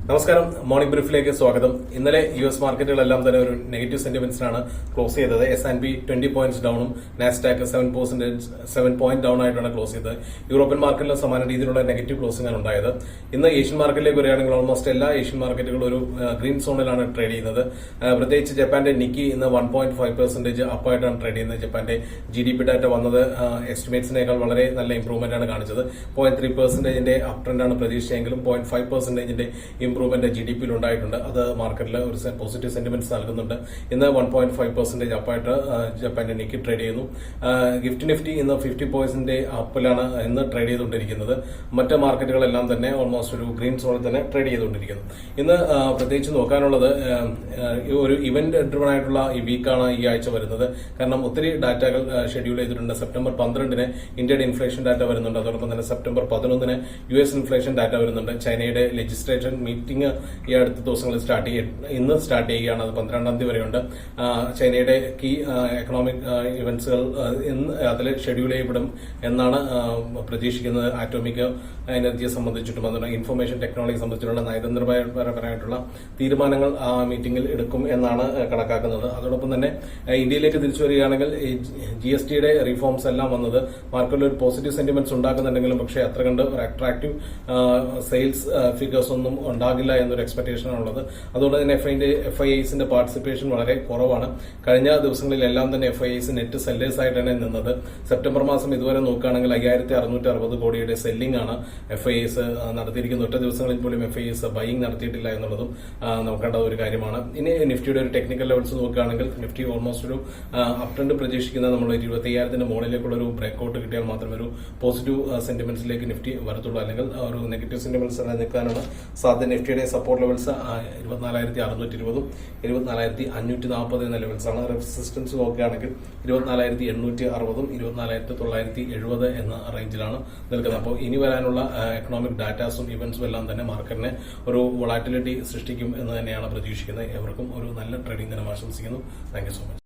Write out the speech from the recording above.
നമസ്കാരം. മോർണിംഗ് ബ്രീഫിലേക്ക് സ്വാഗതം. ഇന്നലെ യുഎസ് മാർക്കറ്റുകളെല്ലാം തന്നെ ഒരു നെഗറ്റീവ് സെന്റിമെന്റ്സിനാണ് ക്ലോസ് ചെയ്തത്. S&P 20 പോയിന്റ്സ് ഡൌണും നാസ്ഡാക്ക് 7 പോയിന്റ് ഡൌൺ ആയിട്ടാണ് ക്ലോസ് ചെയ്തത്. യൂറോപ്യൻ മാർക്കറ്റിലും സമാന രീതിയിലുള്ള നെഗറ്റീവ് ക്ലോസിംഗ് ആണ് ഉണ്ടായത്. ഇന്ന് ഏഷ്യൻ മാർക്കറ്റിലേക്ക് വരികയാണെങ്കിൽ ഓൾമോസ്റ്റ് എല്ലാ ഏഷ്യൻ മാർക്കറ്റുകളും ഒരു ഗ്രീൻ സോണിലാണ് ട്രേഡ് ചെയ്യുന്നത്. പ്രത്യേകിച്ച് ജപ്പാന്റെ നിക്കി ഇന്ന് 1.5% അപ്പായിട്ടാണ് ട്രേഡ് ചെയ്യുന്നത്. ജപ്പാന്റെ GDP ഡാറ്റ വന്നത് എസ്റ്റിമേറ്റ്സിനേക്കാൾ വളരെ നല്ല ഇംപ്രൂവ്മെന്റ് ആണ് കാണിച്ചത്. 0.3% അപ് ട്രെൻഡാണ് പ്രതീക്ഷിച്ചെങ്കിലും 0.5% ഇംപ്രൂവ്മെന്റ് GDP ഉണ്ടായിട്ടുണ്ട്. അത് മാർക്കറ്റിൽ ഒരു പോസിറ്റീവ് സെന്റിമെന്റ്സ് നൽകുന്നുണ്ട്. ഇന്ന് 1.5% അപ്പായിട്ട് ജപ്പാന്റെ നിക്കി ട്രേഡ് ചെയ്യുന്നു. ഗിഫ്റ്റ് നിഫ്റ്റി ഇന്ന് 50 പോയിന്റ്സിന്റെ അപ്പിലാണ് ഇന്ന് ട്രേഡ് ചെയ്തുകൊണ്ടിരിക്കുന്നത്. മറ്റ് മാർക്കറ്റുകളെല്ലാം തന്നെ ഓൾമോസ്റ്റ് ഒരു ഗ്രീൻ സോണിൽ തന്നെ ട്രേഡ് ചെയ്തുകൊണ്ടിരിക്കുന്നു. ഇന്ന് പ്രത്യേകിച്ച് നോക്കാനുള്ളത് ഒരു ഇവന്റ് ഡ്രിവൺ ആയിട്ടുള്ള ഈ വീക്കാണ് ഈ ആഴ്ച വരുന്നത്. കാരണം ഒത്തിരി ഡാറ്റകൾ ഷെഡ്യൂൾ ചെയ്തിട്ടുണ്ട്. സെപ്റ്റംബർ 12 ഇന്ത്യയുടെ ഇൻഫ്ലേഷൻ ഡാറ്റ വരുന്നുണ്ട്. അതോടൊപ്പം തന്നെ സെപ്റ്റംബർ 11 US ഇൻഫ്ലേഷൻ ഡാറ്റ വരുന്നുണ്ട്. ചൈനയുടെ ലെജിസ്ലേഷൻ മീറ്റിംഗ് ഈ അടുത്ത ദിവസങ്ങളിൽ ഇന്ന് സ്റ്റാർട്ട് ചെയ്യുകയാണ്. അത് 12 വരെയുണ്ട്. ചൈനയുടെ കീ എക്കണോമിക് ഇവന്റ്സുകൾ അതിൽ ഷെഡ്യൂൾ ചെയ്യപ്പെടും എന്നാണ് പ്രതീക്ഷിക്കുന്നത്. ആറ്റോമിക് എനർജിയെ സംബന്ധിച്ചിട്ടും അതുകൊണ്ട് ഇൻഫർമേഷൻ ടെക്നോളജി സംബന്ധിച്ചിട്ടുള്ള നയതന്ത്രപരമായിട്ടുള്ള തീരുമാനങ്ങൾ ആ മീറ്റിംഗിൽ എടുക്കും എന്നാണ് കണക്കാക്കുന്നത്. അതോടൊപ്പം തന്നെ ഇന്ത്യയിലേക്ക് തിരിച്ചു വരികയാണെങ്കിൽ GSTയുടെ റിഫോംസ് എല്ലാം വന്നത് മാർക്കറ്റിൽ ഒരു പോസിറ്റീവ് സെന്റിമെന്റ്സ് ഉണ്ടാക്കുന്നുണ്ടെങ്കിലും പക്ഷേ അത്ര കണ്ട് ഒരു അട്രാക്റ്റീവ് സെയിൽസ് ഫിഗേഴ്സ് ഒന്നും ഉണ്ടാകില്ല എന്നൊരു എക്സ്പെക്ടേഷൻ ആണുള്ളത്. അതുകൊണ്ട് തന്നെ FIIസിന്റെ പാർട്ടിസിപ്പേഷൻ വളരെ കുറവാണ്. കഴിഞ്ഞ ദിവസങ്ങളിലെല്ലാം തന്നെ FIIs നെറ്റ് സെല്ലേഴ്സ് ആയിട്ടാണ് നിന്നത്. സെപ്റ്റംബർ മാസം ഇതുവരെ നോക്കുകയാണെങ്കിൽ 5660 കോടിയുടെ സെല്ലിംഗ് ആണ് FIIs നടത്തിയിരിക്കുന്നത്. ഒറ്റ ദിവസങ്ങളിൽ പോലും FIIs ബൈയിങ് നടത്തിയിട്ടില്ല എന്നുള്ളതും നോക്കേണ്ട ഒരു കാര്യമാണ്. ഇനി നിഫ്റ്റിയുടെ ഒരു ടെക്നിക്കൽ ലെവൽസ് നോക്കുകയാണെങ്കിൽ നിഫ്റ്റി ഓൾമോസ്റ്റ് ഒരു അപ് ട്രെൻഡ് പ്രതീക്ഷിക്കുന്നത് നമ്മൾ 25,000 മുകളിലേക്കുള്ള ഒരു ബ്രേക്ക്ഔട്ട് കിട്ടിയാൽ മാത്രമേ ഒരു പോസിറ്റീവ് സെന്റിമെന്റ്സിലേക്ക് നിഫ്റ്റി വരത്തുള്ളൂ. അല്ലെങ്കിൽ ഒരു നെഗറ്റീവ് സെന്റിമെന്റ്സ് നിൽക്കാനാണ് സാധ്യത. നിഫ്റ്റിയുടെ സപ്പോർട്ട് ലെവൽസ് 24,620 24,540 എന്ന ലെവൽസാണ്. റെസിസ്റ്റൻസ് നോക്കുകയാണെങ്കിൽ 24,860 24,970 എന്ന റേഞ്ചിലാണ് നിൽക്കുന്നത്. അപ്പോൾ ഇനി വരാനുള്ള എക്കണോമിക് ഡാറ്റാസും ഇവന്റ്സും എല്ലാം തന്നെ മാർക്കറ്റിനെ ഒരു വൊളാറ്റിലിറ്റി സൃഷ്ടിക്കും എന്ന് തന്നെയാണ് പ്രതീക്ഷിക്കുന്നത്. എവർക്കും ഒരു നല്ല ട്രേഡിംഗ് ദിനം ആശംസിക്കുന്നു. Thank you so much.